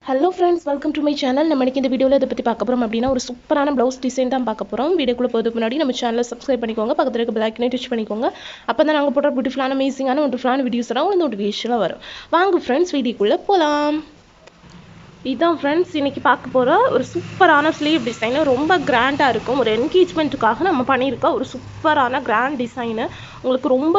Hello friends, welcome to my channel. நம்ம இன்னைக்கு இந்த வீடியோல இத பத்தி பார்க்க போறோம் அப்படினா ஒரு சூப்பரான ப்лауஸ் டிசைன் தான் பார்க்க போறோம். வீடியோக்குள்ள போறதுக்கு முன்னாடி நம்ம சேனலை சப்ஸ்கிரைப் பண்ணிக்கோங்க. பக்கத்துல இருக்க பெல் ஐகானை டச் பண்ணிக்கோங்க. அப்பதான் நாங்க போடுற பியூட்டிஃபுல்லான அமேசிங்கான ஒண்டர்ஃபுல்லான வீடியோஸ் எல்லாம் உங்களுக்கு நோட்டிஃபிகேஷன்ல வரும். வாங்க friends வீடியோக்குள்ள போலாம். இதான் ஃப்ரெண்ட்ஸ் இன்னைக்கு பார்க்க போகிற ஒரு சூப்பரான ஸ்லீவ் டிசைனு. ரொம்ப கிராண்டாக இருக்கும். ஒரு என்கேஜ்மெண்ட்டுக்காக நம்ம பண்ணியிருக்க ஒரு சூப்பரான கிராண்ட் டிசைனு. உங்களுக்கு ரொம்ப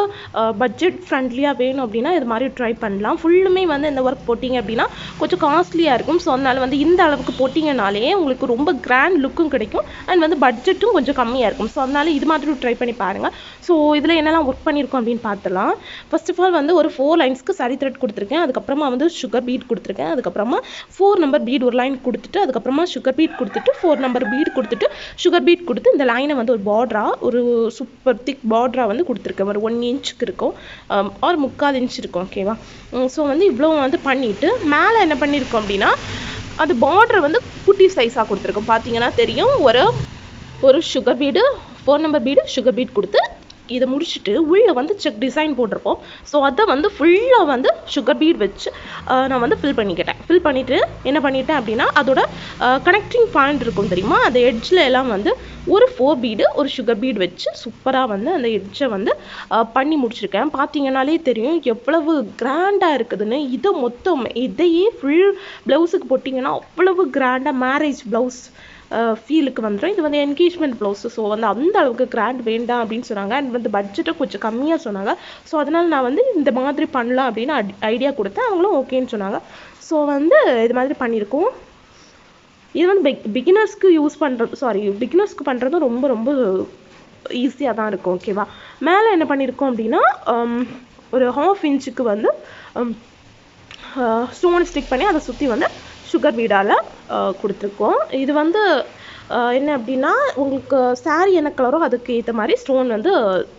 பட்ஜெட் ஃப்ரெண்ட்லியாக வேணும் அப்படின்னா இது மாதிரி ட்ரை பண்ணலாம். ஃபுல்லுமே வந்து இந்த ஒர்க் போட்டிங்க அப்படின்னா கொஞ்சம் காஸ்ட்லியாக இருக்கும். ஸோ அதனால் வந்து இந்த அளவுக்கு போட்டிங்கனாலே உங்களுக்கு ரொம்ப கிராண்ட் லுக்கும் கிடைக்கும் அண்ட் வந்து பட்ஜெட்டும் கொஞ்சம் கம்மியாக இருக்கும். ஸோ அதனால் இது மாதிரி ட்ரை பண்ணி பாருங்கள். ஸோ இதில் என்னெல்லாம் ஒர்க் பண்ணியிருக்கோம் அப்படின்னு பார்த்துலாம். ஃபர்ஸ்ட் ஆஃப் ஆல் வந்து ஒரு 4 லைன்ஸ்க்கு சரி த்ரெட் கொடுத்துருக்கேன். அதுக்கப்புறமா வந்து சுகர் பீட் கொடுத்துருக்கேன். அதுக்கப்புறமா 4 நம்பர் பீட் ஒரு லைன் கொடுத்துட்டு அதுக்கப்புறமா சுகர் பீட் கொடுத்துட்டு 4 நம்பர் பீட் கொடுத்துட்டு சுகர் பீட் கொடுத்து இந்த லைனை வந்து ஒரு பார்டரா ஒரு சூப்பர் திக் பார்டரா வந்து கொடுத்துருக்கேன். ஒரு 1 இன்ச்சுக்கு இருக்கும் ஒரு 3/4 இன்ச் இருக்கும். ஓகேவா? ஸோ வந்து இவ்வளோ வந்து பண்ணிட்டு மேலே என்ன பண்ணியிருக்கோம் அப்படின்னா அது பார்டர் வந்து குட்டி சைஸாக கொடுத்துருக்கோம். பார்த்தீங்கன்னா தெரியும். ஒரு sugar beet 4 number beet sugar beet கொடுத்து இதை முடிச்சுட்டு உள்ளே வந்து செக் டிசைன் போட்டிருப்போம். ஸோ அதை வந்து ஃபுல்லாக வந்து சுகர் பீட் வச்சு நான் வந்து ஃபில் பண்ணிவிட்டு என்ன பண்ணிட்டேன் அப்படின்னா அதோட கனெக்டிங் பாயிண்ட் இருக்கும் தெரியுமா, அந்த எட்ஜில் எல்லாம் வந்து ஒரு 4 பீடு ஒரு சுகர் பீட் வச்சு சூப்பராக வந்து அந்த எட்ஜை வந்து பண்ணி முடிச்சிருக்கேன். பார்த்தீங்கன்னாலே தெரியும் எவ்வளவு கிராண்டாக இருக்குதுன்னு. இதை மொத்தம் இதையே ஃபுல் ப்ளவுஸுக்கு போட்டிங்கன்னா அவ்வளவு கிராண்டாக மேரேஜ் ப்ளவுஸ் ஃபீலுக்கு வந்துடும். இது வந்து என்கேஜ்மெண்ட் ப்ளவுஸு. ஸோ வந்து அந்த அளவுக்கு கிராண்ட் வேண்டாம் அப்படின்னு சொன்னாங்க அண்ட் வந்து பட்ஜெட்டும் கொஞ்சம் கம்மியாக சொன்னாங்க. ஸோ அதனால் நான் வந்து இந்த மாதிரி பண்ணலாம் அப்படின்னு ஐடியா கொடுத்தேன். அவங்களும் ஓகேன்னு சொன்னாங்க. ஸோ வந்து இது மாதிரி பண்ணியிருக்கோம். இது வந்து பிகினர்ஸ்க்கு பண்ணுறதும் ரொம்ப ரொம்ப ஈஸியாக தான் இருக்கும். ஓகேவா? மேலே என்ன பண்ணியிருக்கோம் அப்படின்னா ஒரு 1/2 இன்ச்சுக்கு வந்து ஸ்டோன் ஸ்டிக் பண்ணி அதை சுற்றி வந்து சுகர் பீடால் கொடுத்துருக்கோம். இது வந்து என்ன அப்படின்னா உங்களுக்கு சாரீ என்ன கலரோ அதுக்கு ஏற்ற மாதிரி ஸ்டோன் வந்து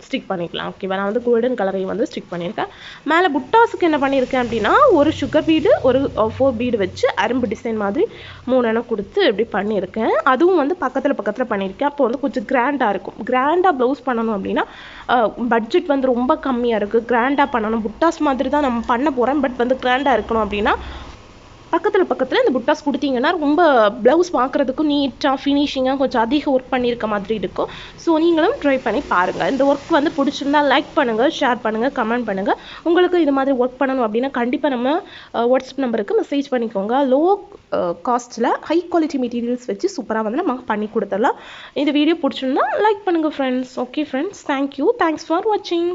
ஸ்டிக் பண்ணிக்கலாம். ஓகேவா? நான் வந்து கோல்டன் கலரையும் வந்து ஸ்டிக் பண்ணியிருக்கேன். மேலே புட்டாஸுக்கு என்ன பண்ணியிருக்கேன் அப்படின்னா ஒரு சுகர் பீடு ஒரு 4 பீடு வச்சு அரும்பு டிசைன் மாதிரி 3 எண்ணம் கொடுத்து இப்படி பண்ணியிருக்கேன். அதுவும் வந்து பக்கத்தில் பண்ணியிருக்கேன். அப்போ வந்து கொஞ்சம் கிராண்டாக இருக்கும். கிராண்டாக ப்ளவுஸ் பண்ணணும் அப்படின்னா பட்ஜெட் வந்து ரொம்ப கம்மியாக இருக்குது. கிராண்டாக பண்ணணும். புட்டாஸ் மாதிரி தான் நம்ம பண்ண போகிறோம். பட் வந்து கிராண்டாக இருக்கணும் அப்படின்னா பக்கத்தில் இந்த புட்டாஸ் கொடுத்தீங்கன்னா ரொம்ப ப்ளவுஸ் பார்க்குறதுக்கும் நீட்டாக ஃபினிஷிங்காக கொஞ்சம் அதிக ஒர்க் பண்ணியிருக்க மாதிரி இருக்கும். ஸோ நீங்களும் ட்ரை பண்ணி பாருங்கள். இந்த ஒர்க் வந்து பிடிச்சிருந்தா லைக் பண்ணுங்கள், ஷேர் பண்ணுங்கள், கமெண்ட் பண்ணுங்கள். உங்களுக்கு இது மாதிரி ஒர்க் பண்ணணும் அப்படின்னா கண்டிப்பாக நம்ம வாட்ஸ்அப் நம்பருக்கு மெசேஜ் பண்ணிக்கோங்க. லோ காஸ்ட்டில் ஹை குவாலிட்டி மெட்டீரியல்ஸ் வச்சு சூப்பராக வந்து நம்ம பண்ணி கொடுத்துடலாம். இந்த வீடியோ பிடிச்சிருந்தா லைக் பண்ணுங்கள் friends. Okay friends, thank you. Thanks for வாட்சிங்.